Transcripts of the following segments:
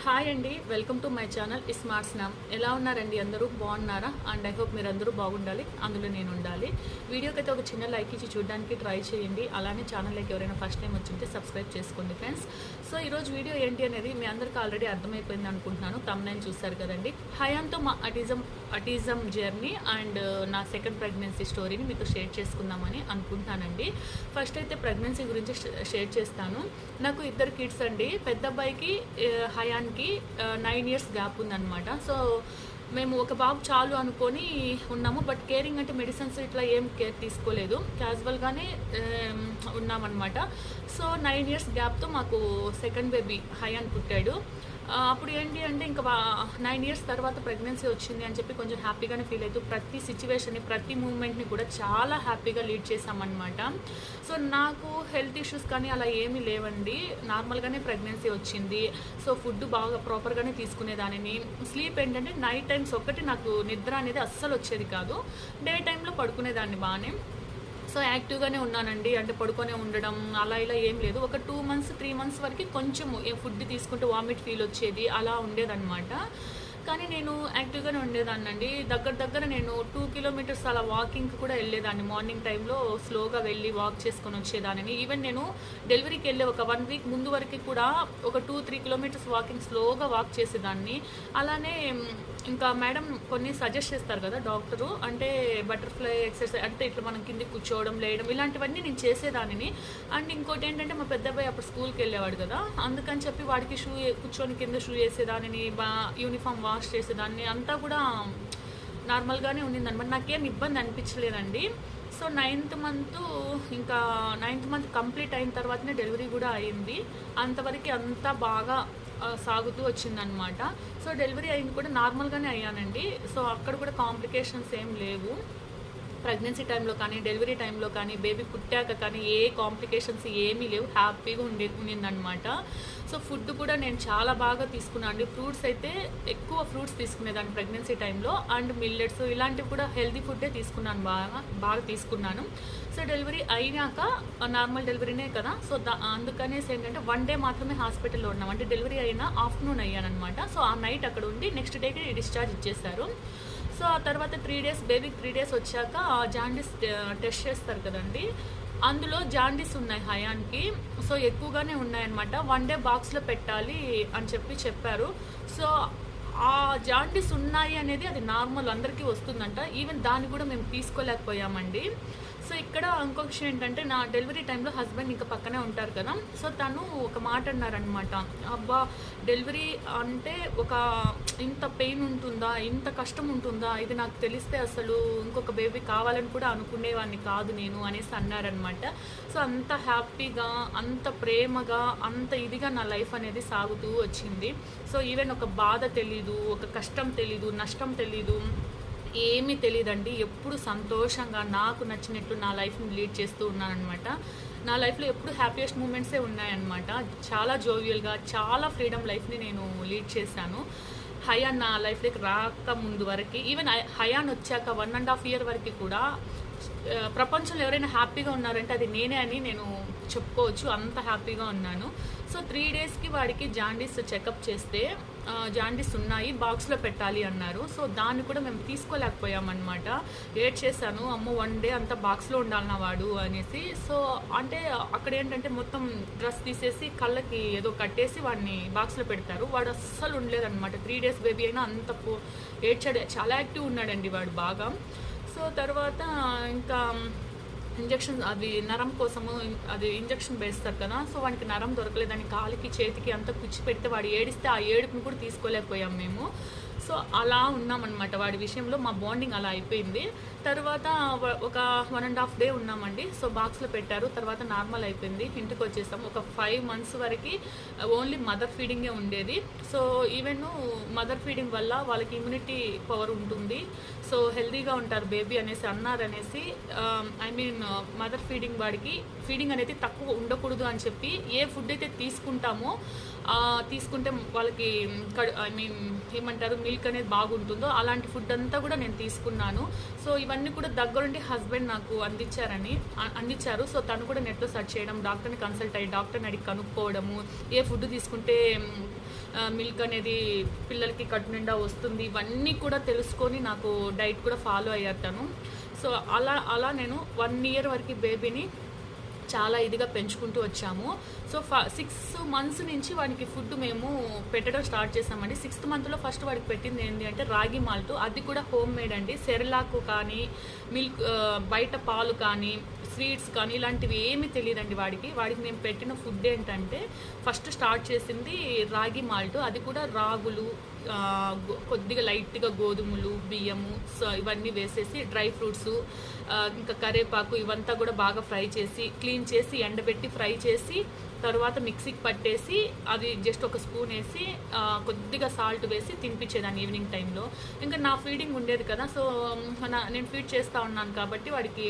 Hi అండి, welcome to my channel smart స్నామ్. ఎలా ఉన్నారండి? అందరూ బాగున్నారా? అండ్ ఐ హోప్ మీరు అందరూ బాగుండాలి, అందులో నేను ఉండాలి. వీడియోకి అయితే ఒక చిన్న లైక్ ఇచ్చి చూడడానికి ట్రై చేయండి. అలానే ఛానల్లోకి ఎవరైనా ఫస్ట్ టైం వచ్చింటే సబ్స్క్రైబ్ చేసుకోండి ఫ్రెండ్స్. సో ఈరోజు వీడియో ఏంటి అనేది మీ అందరికీ ఆల్రెడీ అర్థమైపోయింది అనుకుంటున్నాను. తమ్నైల్ చూస్తారు కదండి. హయాన్తో మా అటిజం జర్నీ అండ్ నా సెకండ్ ప్రెగ్నెన్సీ స్టోరీని మీతో షేర్ చేసుకుందామని అనుకుంటున్నానండి. ఫస్ట్ అయితే ప్రెగ్నెన్సీ గురించి షేర్ చేస్తాను. నాకు ఇద్దరు కిడ్స్ అండి. పెద్ద అబ్బాయికి హయాన్కి 9 years గ్యాప్ ఉందన్నమాట. సో మేము ఒక బాబు చాలు అనుకొని ఉన్నాము. బట్ కేరింగ్ అంటే మెడిసిన్స్ ఇట్లా ఏం కేర్ తీసుకోలేదు, క్యాజువల్గానే ఉన్నామన్నమాట. సో 9 years గ్యాప్తో మాకు సెకండ్ బేబీ హయాన్ పుట్టాడు. అప్పుడు ఏంటి అంటే ఇంకా 9 years తర్వాత ప్రెగ్నెన్సీ వచ్చింది అని చెప్పి కొంచెం హ్యాపీగానే ఫీల్ అవుతూ ప్రతి సిచ్యువేషన్ని, ప్రతి మూమెంట్ని కూడా చాలా హ్యాపీగా లీడ్ చేసామన్నమాట. సో నాకు హెల్త్ ఇష్యూస్ కానీ అలా ఏమీ లేవండి. నార్మల్గానే ప్రెగ్నెన్సీ వచ్చింది. సో ఫుడ్ బాగా ప్రాపర్గానే తీసుకునేదానిని. స్లీప్ ఏంటంటే నైట్ టైమ్స్ ఒక్కటి నాకు నిద్ర అనేది అస్సలు వచ్చేది కాదు. డే టైంలో పడుకునేదాన్ని బాగానే. సో యాక్టివ్గానే ఉన్నానండి. అంటే పడుకొనే ఉండడం అలా ఇలా ఏం లేదు. ఒక 2 months 3 months వరకు కొంచెం ఫుడ్ తీసుకుంటే వామిట్ ఫీల్ వచ్చేది, అలా ఉండేదన్నమాట. కానీ నేను యాక్టివ్గానే ఉండేదాన్నండి. దగ్గర నేను 2 kilometers అలా వాకింగ్కి కూడా వెళ్ళేదాన్ని. మార్నింగ్ టైంలో స్లోగా వెళ్ళి వాక్ చేసుకొని వచ్చేదాన్ని. ఈవెన్ నేను డెలివరీకి వెళ్ళే ఒక 1 week ముందు వరకు కూడా ఒక 2-3 kilometers వాకింగ్ స్లోగా వాక్ చేసేదాన్ని. అలానే ఇంకా మేడం కొన్ని సజెస్ట్ చేస్తారు కదా డాక్టరు, అంటే బటర్ఫ్లై ఎక్సర్సైజ్ అంటే ఇట్లా మనం కింద కూర్చోవడం, లేయడం, ఇలాంటివన్నీ నేను చేసేదానిని. అండ్ ఇంకోటి ఏంటంటే మా పెద్ద అబ్బాయి అప్పుడు స్కూల్కి వెళ్ళేవాడు కదా, అందుకని చెప్పి వాడికి కూర్చొని కింద షూ వేసేదానిని, యూనిఫామ్ వాష్ చేసేదాన్ని. అంతా కూడా నార్మల్గానే ఉండిందనమాట. నాకేం ఇబ్బంది అనిపించలేదండి. సో 9th month కంప్లీట్ అయిన తర్వాతనే డెలివరీ కూడా అయింది. అంతవరకు అంతా బాగా సాగుతూ వచ్చిందనమాట. సో డెలివరీ అయింది కూడా నార్మల్గానే అయ్యానండి. సో అక్కడ కూడా కాంప్లికేషన్స్ ఏం లేవు. ప్రెగ్నెన్సీ టైంలో కానీ, డెలివరీ టైంలో కానీ, బేబీ పుట్టాక కానీ ఏ కాంప్లికేషన్స్ ఏమీ లేవు. హ్యాపీగా ఉండిందనమాట. సో ఫుడ్ కూడా నేను చాలా బాగా తీసుకున్నాను అండి. ఫ్రూట్స్ అయితే ఎక్కువ ఫ్రూట్స్ తీసుకునేదాన్ని ప్రెగ్నెన్సీ టైంలో. అండ్ మిల్లెట్స్ ఇలాంటివి కూడా హెల్తీ ఫుడ్డే తీసుకున్నాను, బాగా తీసుకున్నాను. సో డెలివరీ అయినాక నార్మల్ డెలివరీనే కదా, సో అందుకనేసి ఏంటంటే 1 day మాత్రమే హాస్పిటల్లో ఉన్నాం. అంటే డెలివరీ అయినా ఆఫ్టర్నూన్ అయ్యానమాట. సో ఆ నైట్ అక్కడ ఉండి నెక్స్ట్ డేకి డిశ్చార్జ్ ఇచ్చేసారు. సో ఆ తర్వాత 3 days, బేబీకి 3 days వచ్చాక జాండీస్ టెస్ట్ చేస్తారు కదండి, అందులో జాండీస్ ఉన్నాయి హయాన్కి. సో ఎక్కువగానే ఉన్నాయన్నమాట. 1 day బాక్స్లో పెట్టాలి అని చెప్పారు. సో ఆ జాండీస్ ఉన్నాయి అనేది అది నార్మల్, అందరికీ వస్తుందంట. ఈవెన్ దాన్ని కూడా మేము తీసుకోలేకపోయామండి. సో ఇక్కడ ఇంకొక విషయం ఏంటంటే, నా డెలివరీ టైంలో హస్బెండ్ ఇంకా పక్కనే ఉంటారు కదా, సో తను ఒక మాట అన్నారనమాట. అబ్బా, డెలివరీ అంటే ఇంత పెయిన్ ఉంటుందా, ఇంత కష్టం ఉంటుందా, ఇది నాకు తెలిస్తే అసలు ఇంకొక బేబీ కావాలని కూడా అనుకునేవాడిని కాదు నేను అనేసి అన్నారనమాట. సో అంత హ్యాపీగా, అంత ప్రేమగా, అంత ఇదిగా నా లైఫ్ అనేది సాగుతూ వచ్చింది. సో ఈవెన్ ఒక బాధ తెలీదు, ఒక కష్టం తెలీదు, నష్టం తెలీదు, ఏమీ తెలియదండి. ఎప్పుడు సంతోషంగా నాకు నచ్చినట్టు నా లైఫ్ని లీడ్ చేస్తూ ఉన్నానమాట. నా లైఫ్లో ఎప్పుడు హ్యాపీయెస్ట్ మూమెంట్సే ఉన్నాయన్నమాట. చాలా జోవియల్గా, చాలా ఫ్రీడమ్ లైఫ్ని నేను లీడ్ చేశాను. హయాన్ నా లైఫ్లోకి రాక ముందు వరకు, ఈవెన్ హయాన్ వచ్చాక 1.5 year వరకు కూడా ప్రపంచంలో ఎవరైనా హ్యాపీగా ఉన్నారంటే అది నేనే అని నేను చెప్పుకోవచ్చు. అంత హ్యాపీగా ఉన్నాను. సో 3 daysకి వాడికి జాండీస్ చెకప్ చేస్తే జాండీస్ ఉన్నాయి, బాక్స్లో పెట్టాలి అన్నారు. సో దాన్ని కూడా మేము తీసుకోలేకపోయామన్నమాట. ఏడ్ చేశాను, అమ్మో 1 day అంతా బాక్స్లో ఉండాలి నా వాడు అనేసి. సో అంటే అక్కడ ఏంటంటే మొత్తం డ్రెస్ తీసేసి కళ్ళకి ఏదో కట్టేసి వాడిని బాక్స్లో పెడతారు. వాడు అస్సలు ఉండలేదన్నమాట. 3 days బేబీ అయినా అంత ఏడ్చాడు. చాలా యాక్టివ్ ఉన్నాడండి వాడు బాగా. సో తర్వాత ఇంకా ఇంజక్షన్, అది నరం కోసము అది ఇంజక్షన్ వేస్తారు కదా, సో వాడికి నరం దొరకలేదని కాలికి చేతికి అంతా కుచ్చి పెడితే వాడు ఏడిస్తే ఆ ఏడుపుని కూడా తీసుకోలేకపోయాం మేము. సో అలా ఉన్నామన్నమాట. వాడి విషయంలో మా బాండింగ్ అలా అయిపోయింది. తర్వాత ఒక 1.5 day ఉన్నామండి. సో బాక్స్లో పెట్టారు. తర్వాత నార్మల్ అయిపోయింది, ఇంటికి వచ్చేసాం. ఒక 5 months వరకు ఓన్లీ మదర్ ఫీడింగే ఉండేది. సో ఈవెన్ మదర్ ఫీడింగ్ వల్ల వాళ్ళకి ఇమ్యూనిటీ పవర్ ఉంటుంది, సో హెల్తీగా ఉంటారు బేబీ అనేసి అన్నారనేసి, మదర్ ఫీడింగ్ వాడికి ఫీడింగ్ అనేది తక్కువ ఉండకూడదు అని చెప్పి ఏ ఫుడ్ అయితే తీసుకుంటే వాళ్ళకి మిల్క్ అనేది బాగుంటుందో అలాంటి ఫుడ్ అంతా కూడా నేను తీసుకున్నాను. సో ఇవన్నీ కూడా దగ్గరుండి హస్బెండ్ నాకు అందించారు. సో తను కూడా నెట్లో సెర్చ్ చేయడం, డాక్టర్ని కన్సల్ట్ అయ్యి డాక్టర్ని అడిగి కనుక్కోవడము, ఏ ఫుడ్ తీసుకుంటే మిల్క్ అనేది పిల్లలకి కడుపు నిండా వస్తుంది, ఇవన్నీ కూడా తెలుసుకొని నాకు డైట్ కూడా ఫాలో అయ్యారు తను. సో అలా నేను 1 ఇయర్ వరకు బేబీని చాలా ఇదిగా పెంచుకుంటూ వచ్చాము. సో 6 మంత్స్ నుంచి వాడికి ఫుడ్ మేము పెట్టడం స్టార్ట్ చేసామండి. 6th మంత్లో ఫస్ట్ వాడికి పెట్టింది ఏంటి అంటే రాగి మాల్ట్, అది కూడా హోమ్ మేడ్ అండి. సెరలాకు కానీ మిల్క్, బయట పాలు కానీ స్వీట్స్ కానీ ఇలాంటివి ఏమీ తెలియదండి వాడికి మేము పెట్టిన ఫుడ్ ఏంటంటే ఫస్ట్ స్టార్ట్ చేసింది రాగి మాల్ట్, అది కూడా రాగులు, కొద్దిగా లైట్గా గోధుమలు, బియ్యము, సో ఇవన్నీ వేసేసి డ్రై ఫ్రూట్స్, ఇంకా కరివేపాకు ఇవంతా కూడా బాగా ఫ్రై చేసి క్లీన్ చేసి ఎండబెట్టి ఫ్రై చేసి తర్వాత మిక్సీకి పట్టేసి అది జస్ట్ ఒక స్పూన్ వేసి కొద్దిగా సాల్ట్ వేసి తినిపించేదాన్ని ఈవినింగ్ టైంలో. ఇంకా నా ఫీడింగ్ ఉండేది కదా, సో నేను ఫీడ్ చేస్తూ ఉన్నాను కాబట్టి వాడికి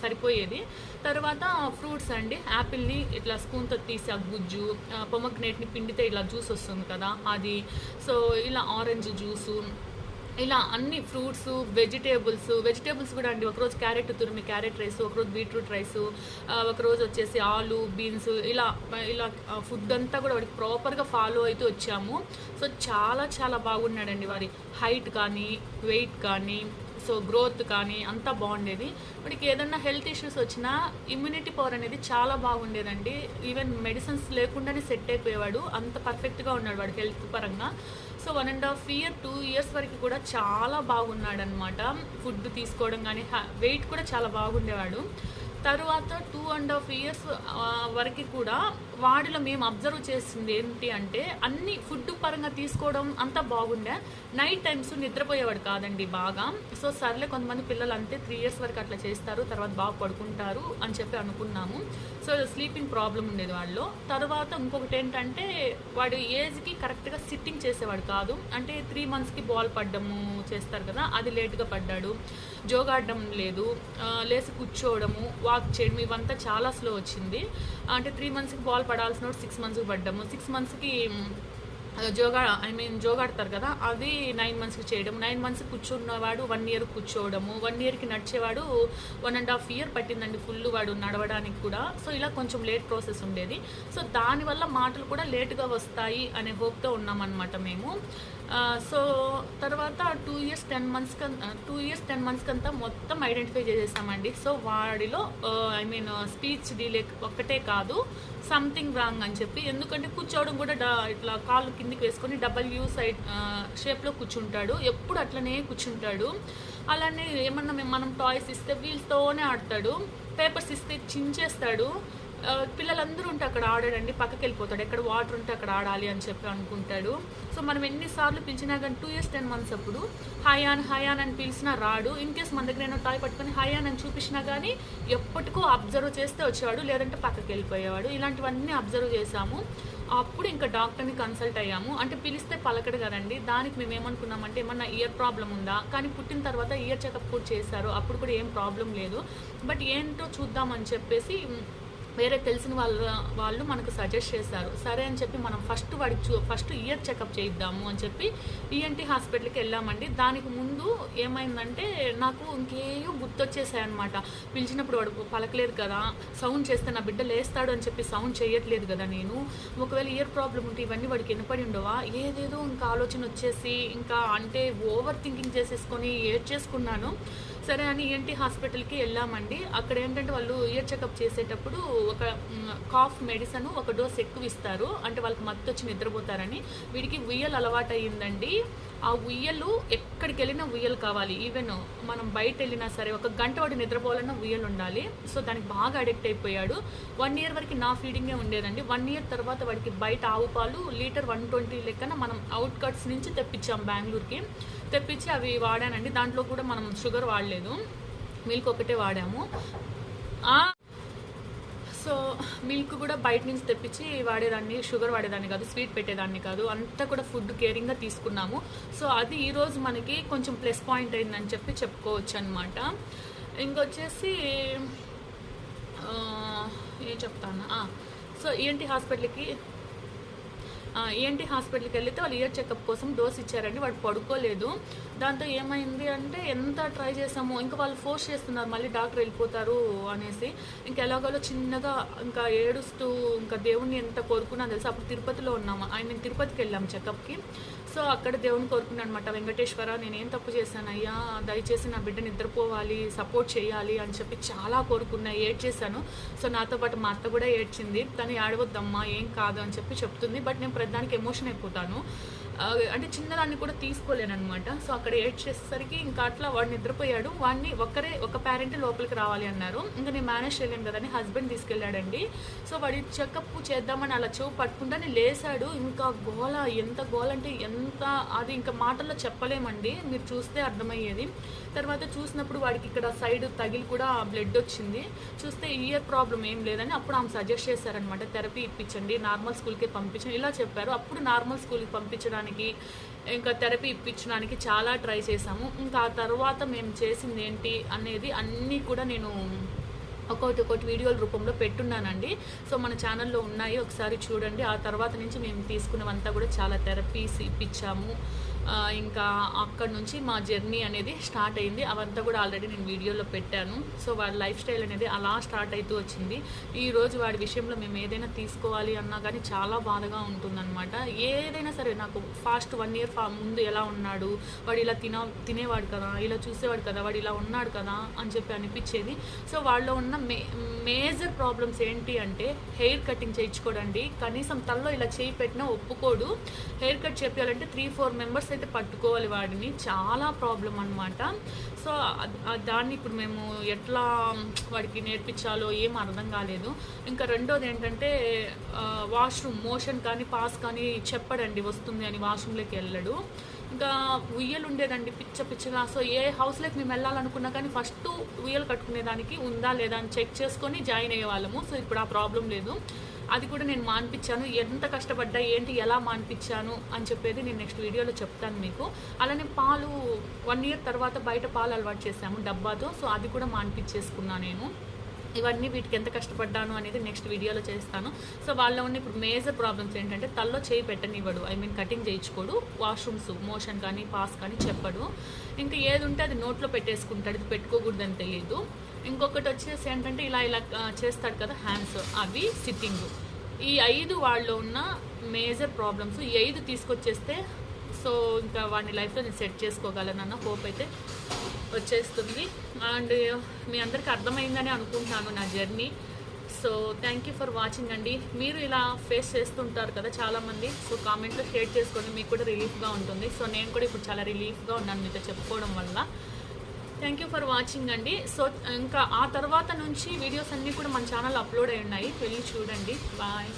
సరిపోయేది. తర్వాత ఫ్రూట్స్ అండి, యాపిల్ని ఇట్లా స్పూన్తో తీసి ఆ గుజ్జు, పొమగ్నేట్ని పిండితే ఇలా జ్యూస్ వస్తుంది కదా అది, సో ఇలా ఆరెంజ్ జ్యూసు, ఇలా అన్ని ఫ్రూట్స్, వెజిటేబుల్స్ కూడా అండి. ఒకరోజు క్యారెట్ తురిమి క్యారెట్ రైస్, ఒకరోజు బీట్రూట్ రైసు, ఒకరోజు వచ్చేసి ఆలు, బీన్స్, ఇలా ఫుడ్ అంతా కూడా వాడికి ప్రాపర్గా ఫాలో అవుతూ వచ్చాము. సో చాలా బాగున్నాడండి. వాడి హైట్ కానీ వెయిట్ కానీ సో గ్రోత్ కానీ అంతా బాగుండేది. వాడికి ఏదన్నా హెల్త్ ఇష్యూస్ వచ్చినా ఇమ్యూనిటీ పవర్ అనేది చాలా బాగుండేదండి. ఈవెన్ మెడిసిన్స్ లేకుండానే సెట్ అయిపోయేవాడు, అంత పర్ఫెక్ట్గా ఉన్నాడు వాడు హెల్త్ పరంగా. సో 1.5 ఇయర్ 2 ఇయర్స్ వరకు కూడా చాలా బాగున్నాడు అనమాట. ఫుడ్ తీసుకోవడం కానీ వెయిట్ కూడా చాలా బాగుండేవాడు. తర్వాత 2.5 ఇయర్స్ వరకు కూడా వాడిలో మేము అబ్జర్వ్ చేసింది ఏంటి అంటే అన్ని ఫుడ్ పరంగా తీసుకోవడం అంతా బాగుండే, నైట్ టైమ్స్ నిద్రపోయేవాడు కాదండి బాగా. సో సర్లే కొంతమంది పిల్లలు అంతే 3 ఇయర్స్ వరకు అట్లా చేస్తారు, తర్వాత బాగా పడుకుంటారు అని చెప్పి అనుకున్నాము. సో స్లీపింగ్ ప్రాబ్లం ఉండేది వాళ్ళలో. తర్వాత ఇంకొకటి ఏంటంటే వాడు ఏజ్కి కరెక్ట్గా సిట్టింగ్ చేసేవాడు కాదు, అంటే 3 మంత్స్కి బాల్ పడ్డము చేస్తారు కదా, అది లేట్గా పడ్డాడు. జోగాడడం లేదు, లేసి కూర్చోవడము, వాక్ చేయడం ఇవంతా చాలా స్లో వచ్చింది. అంటే 3 మంత్స్కి బాల్ పడాల్సిన 6 మంత్స్కి పడ్డాము, 6 మంత్స్కి జోగాడతారు కదా, అది 9 మంత్స్కి చేయడం, 9 మంత్స్కి కూర్చున్నవాడు 1 ఇయర్ కూర్చోవడము, 1 ఇయర్కి నడిచేవాడు 1.5 ఇయర్ పట్టిందండి ఫుల్ వాడు నడవడానికి కూడా. సో ఇలా కొంచెం లేట్ ప్రాసెస్ ఉండేది. సో దానివల్ల మాటలు కూడా లేటుగా వస్తాయి అనే హోప్తో ఉన్నామన్నమాట మేము. సో తర్వాత 2 ఇయర్స్ 10 మంత్స్కి అంతా మొత్తం ఐడెంటిఫై చేసేసామండి. సో వాడిలో స్పీచ్ డిలే ఒక్కటే కాదు, సంథింగ్ రాంగ్ అని చెప్పి. ఎందుకంటే కూర్చోవడం కూడా ఇట్లా కాళ్ళు కిందికి వేసుకొని డబ్ల్యూ సైడ్ షేప్లో కూర్చుంటాడు, ఎప్పుడు అట్లనే కూర్చుంటాడు. అలానే ఏమన్నా మనం టాయ్స్ ఇస్తే వీల్స్తోనే ఆడతాడు, పేపర్స్ ఇస్తే చించేస్తాడు. పిల్లలందరూ ఉంటే అక్కడ ఆడాడండి, పక్కకి వెళ్ళిపోతాడు, ఎక్కడ వాటర్ ఉంటే అక్కడ ఆడాలి అని చెప్పి అనుకుంటాడు. సో మనం ఎన్నిసార్లు పిలిచినా కానీ 2 ఇయర్స్ 10 మంత్స్ అప్పుడు హయాన్ అని పిలిచినా రాడు. ఇన్ కేస్ మన దగ్గర ఏమో టాయ్ పట్టుకొని హయాన్ అని చూపించినా కానీ ఎప్పటికో అబ్జర్వ్ చేస్తే వచ్చేవాడు, లేదంటే పక్కకి వెళ్ళిపోయేవాడు. ఇలాంటివన్నీ అబ్జర్వ్ చేసాము. అప్పుడు ఇంకా డాక్టర్ని కన్సల్ట్ అయ్యాము. అంటే పిలిస్తే పలకడు కదండి, దానికి మేము ఏమనుకున్నామంటే ఏమన్నా ఇయర్ ప్రాబ్లం ఉందా, కానీ పుట్టిన తర్వాత ఇయర్ చెకప్ కూడా చేశారు, అప్పుడు కూడా ఏం ప్రాబ్లం లేదు. బట్ ఏంటో చూద్దామని చెప్పేసి వేరే తెలిసిన వాళ్ళు మనకు సజెస్ట్ చేశారు. సరే అని చెప్పి మనం ఫస్ట్ ఇయర్ చెకప్ చేయిద్దాము అని చెప్పి ఈఎన్టీ హాస్పిటల్కి వెళ్ళామండి. దానికి ముందు ఏమైందంటే నాకు ఇంకేయో గుర్తొచ్చేసాయి అనమాట. పిలిచినప్పుడు వాడు పలకలేదు కదా, సౌండ్ చేస్తే నా బిడ్డ లేస్తాడు అని చెప్పి సౌండ్ చేయట్లేదు కదా నేను. ఒకవేళ ఇయర్ ప్రాబ్లం ఉంటే ఇవన్నీ వాడికి వినపడి ఉండవా, ఏదేదో ఇంకా ఆలోచన వచ్చేసి ఇంకా అంటే ఓవర్ థింకింగ్ చేసేసుకొని ఏడ్చేసుకున్నాను. సరే అని ఈఎన్టీ హాస్పిటల్కి వెళ్ళామండి. అక్కడ ఏంటంటే వాళ్ళు ఇయర్ చెకప్ చేసేటప్పుడు ఒక కాఫ్ మెడిసిన్ ఒక డోస్ ఎక్కువ ఇస్తారు, అంటే వాళ్ళకి మత్తు వచ్చి నిద్రపోతారని. వీడికి ఉయ్యలు అలవాటు అయ్యిందండి. ఆ ఉయ్యలు ఎక్కడికి వెళ్ళినా ఉయ్యలు కావాలి, ఈవెన్ మనం బయట వెళ్ళినా సరే 1 గంట వాడు నిద్రపోవాలన్నా ఉయ్యలు ఉండాలి. సో దానికి బాగా అడిక్ట్ అయిపోయాడు. 1 ఇయర్ వరకు నా ఫీడింగే ఉండేదండి. 1 ఇయర్ తర్వాత వాడికి బయట ఆవు పాలు లీటర్ 120 లెక్కన మనం అవుట్ కట్స్ నుంచి తెప్పించాం, బెంగళూరుకి తెప్పించి అవి వాడానండి. దాంట్లో కూడా మనం షుగర్ వాడలేదు, మిల్క్ ఒకటే వాడాము. సో మిల్క్ కూడా బయట నుంచి తెప్పించి వాడేదాన్ని, షుగర్ వాడేదాన్ని కాదు, స్వీట్ పెట్టేదాన్ని కాదు, అంతా కూడా ఫుడ్ కేరింగ్గా తీసుకున్నాము. సో అది ఈరోజు మనకి కొంచెం ప్లస్ పాయింట్ అయిందని చెప్పి చెప్పుకోవచ్చు అనమాట. ఇంకొచ్చేసి ఏం చెప్తాను, సో ఈఎన్టీ ఏంటి హాస్పిటల్కి వెళ్తే వాళ్ళు ఇయర్ చెకప్ కోసం డోస్ ఇచ్చారండి. వాడు పడుకోలేదు. దాంతో ఏమైంది అంటే ఎంత ట్రై చేసాము, ఇంకా వాళ్ళు ఫోర్స్ చేస్తున్నారు మళ్ళీ డాక్టర్ వెళ్ళిపోతారు అనేసి. ఇంకా ఎలాగోలో చిన్నగా ఇంకా ఏడుస్తూ ఇంకా దేవుణ్ణి ఎంత కోరుకున్నాను తెలుసు. అప్పుడు తిరుపతిలో ఉన్నాము, నేను తిరుపతికి వెళ్ళాము చెకప్కి. సో అక్కడ దేవుని కోరుకున్నాను అనమాట, వెంకటేశ్వర నేనేం తప్పు చేశానయ్యా, దయచేసి నా బిడ్డ నిద్రపోవాలి, సపోర్ట్ చేయాలి అని చెప్పి చాలా కోరుకున్నా, ఏడ్చేశాను. సో నాతో పాటు మా అత్త కూడా ఏడ్చింది. తను ఏడవద్దమ్మా ఏం కాదు అని చెప్పి చెప్తుంది. బట్ నేను ప్రతిదానికి ఎమోషన్ అయిపోతాను, అంటే చిన్నదాన్ని కూడా తీసుకోలేను అనమాట. సో అక్కడ ఏడ్చేసరికి ఇంకా అట్లా వాడు నిద్రపోయాడు. వాడిని ఒక పేరెంట్ లోపలికి రావాలి అన్నారు. ఇంకా నేను మేనేజ్ చేయలేను కదా అని హస్బెండ్ తీసుకెళ్ళాడండి. సో వాడి చెకప్ చేద్దామని అలా చెవు పట్టుకుంటానే లేసాడు. ఇంకా గోల, ఎంత గోల అంటే ఎంత, అది ఇంకా మాటల్లో చెప్పలేమండి, మీరు చూస్తే అర్థమయ్యేది. తర్వాత చూసినప్పుడు వాడికి ఇక్కడ సైడ్ తగిలి కూడా బ్లడ్ వచ్చింది. చూస్తే ఇయర్ ప్రాబ్లం ఏం లేదని అప్పుడు ఆమె సజెస్ట్ చేశారనమాట, థెరపీ ఇప్పించండి, నార్మల్ స్కూల్కే పంపించండి ఇలా చెప్పారు. అప్పుడు నార్మల్ స్కూల్కి పంపించడానికి ఇంకా థెరపీ ఇప్పించడానికి చాలా ట్రై చేసాము. ఇంకా ఆ తర్వాత మేము చేసింది ఏంటి అనేది అన్నీ కూడా నేను ఒక్కొక్కటి వీడియోల రూపంలో పెట్టున్నానండి. సో మన ఛానల్లో ఉన్నాయి, ఒకసారి చూడండి. ఆ తర్వాత నుంచి మేము తీసుకున్నవంతా కూడా చాలా థెరపీస్ ఇప్పించాము. ఇంకా అక్కడ నుంచి మా జర్నీ అనేది స్టార్ట్ అయింది. అవంతా కూడా ఆల్రెడీ నేను వీడియోలో పెట్టాను. సో వాడి లైఫ్ స్టైల్ అనేది అలా స్టార్ట్ అవుతూ వచ్చింది. ఈరోజు వాడి విషయంలో మేము ఏదైనా తీసుకోవాలి అన్నా కానీ చాలా బాధగా ఉంటుందన్నమాట. ఏదైనా సరే నాకు ఫాస్ట్ 1 year ముందు ఎలా ఉన్నాడు, వాడు ఇలా తినేవాడు కదా, ఇలా చూసేవాడు కదా, వాడు ఇలా ఉన్నాడు కదా అని చెప్పి అనిపించేది. సో వాళ్ళలో ఉన్న మేజర్ ప్రాబ్లమ్స్ ఏంటి అంటే హెయిర్ కటింగ్ చేయించుకోడండి. కనీసం తలలో ఇలా చేయి పెట్టినా ఒప్పుకోడు. హెయిర్ కట్ చేయాలంటే 3-4 మెంబర్స్ అయితే పట్టుకోవాలి వాడిని, చాలా ప్రాబ్లం అనమాట. సో దాన్ని ఇప్పుడు మేము ఎట్లా వాడికి నేర్పించాలో ఏం అర్థం కాలేదు. ఇంకా రెండోది ఏంటంటే వాష్రూమ్ మోషన్ కానీ పాస్ కానీ చెప్పడండి, వస్తుంది అని వాష్రూమ్లోకి వెళ్ళడు. ఇంకా ఉయ్యలు ఉండేదండి పిచ్చగా. సో ఏ హౌస్లోకి మేము వెళ్ళాలనుకున్నా కానీ ఫస్ట్ ఉయ్యలు కట్టుకునేదానికి ఉందా లేదా అని చెక్ చేసుకొని జాయిన్ అయ్యేవాళ్ళము. సో ఇప్పుడు ఆ ప్రాబ్లం లేదు. అది కూడా నేను మాన్పించాను, ఎంత కష్టపడ్డా ఏంటి ఎలా మాన్పించాను అని చెప్పేది నేను నెక్స్ట్ వీడియోలో చెప్తాను మీకు. అలానే పాలు 1 year తర్వాత బయట పాలు అలవాటు చేసాము డబ్బాతో. సో అది కూడా మాన్పించేసుకున్నాను నేను. ఇవన్నీ వీటికి ఎంత కష్టపడ్డాను అనేది నెక్స్ట్ వీడియోలో చేస్తాను. సో వాళ్ళలో ఉన్న ఇప్పుడు మేజర్ ప్రాబ్లమ్స్ ఏంటంటే తల్లో చేయి పెట్టనివ్వడు, కటింగ్ చేయించుకోడు, వాష్రూమ్స్ మోషన్ కానీ పాస్ కానీ చెప్పడు. ఇంకా ఏది ఉంటే అది నోట్లో పెట్టేసుకుంటాడు, ఇది పెట్టుకోకూడదని తెలియదు. ఇంకొకటి వచ్చేసి ఏంటంటే ఇలా చేస్తాడు కదా హ్యాండ్స్, అవి సిట్టింగ్. ఈ 5 వాళ్ళలో ఉన్న మేజర్ ప్రాబ్లమ్స్. ఈ 5 తీసుకొచ్చేస్తే సో ఇంకా వాడిని లైఫ్లో నేను సెట్ చేసుకోగలనన్న హోప్ అయితే వచ్చేస్తుంది. అండ్ మీ అందరికీ అర్థమైందని అనుకుంటున్నాను నా journey. So thank you for watching అండి. మీరు ఇలా ఫేస్ చేస్తుంటారు కదా చాలామంది. సో కామెంట్లో షేర్ చేసుకోండి, మీకు కూడా రిలీఫ్గా ఉంటుంది. సో నేను కూడా ఇప్పుడు చాలా రిలీఫ్గా ఉన్నాను మీతో చెప్పుకోవడం వల్ల. థ్యాంక్ యూ ఫర్ వాచింగ్ అండి. సో ఇంకా ఆ తర్వాత నుంచి వీడియోస్ అన్నీ కూడా మన ఛానల్ అప్లోడ్ అయి ఉన్నాయి, వెళ్ళి చూడండి. బాయ్.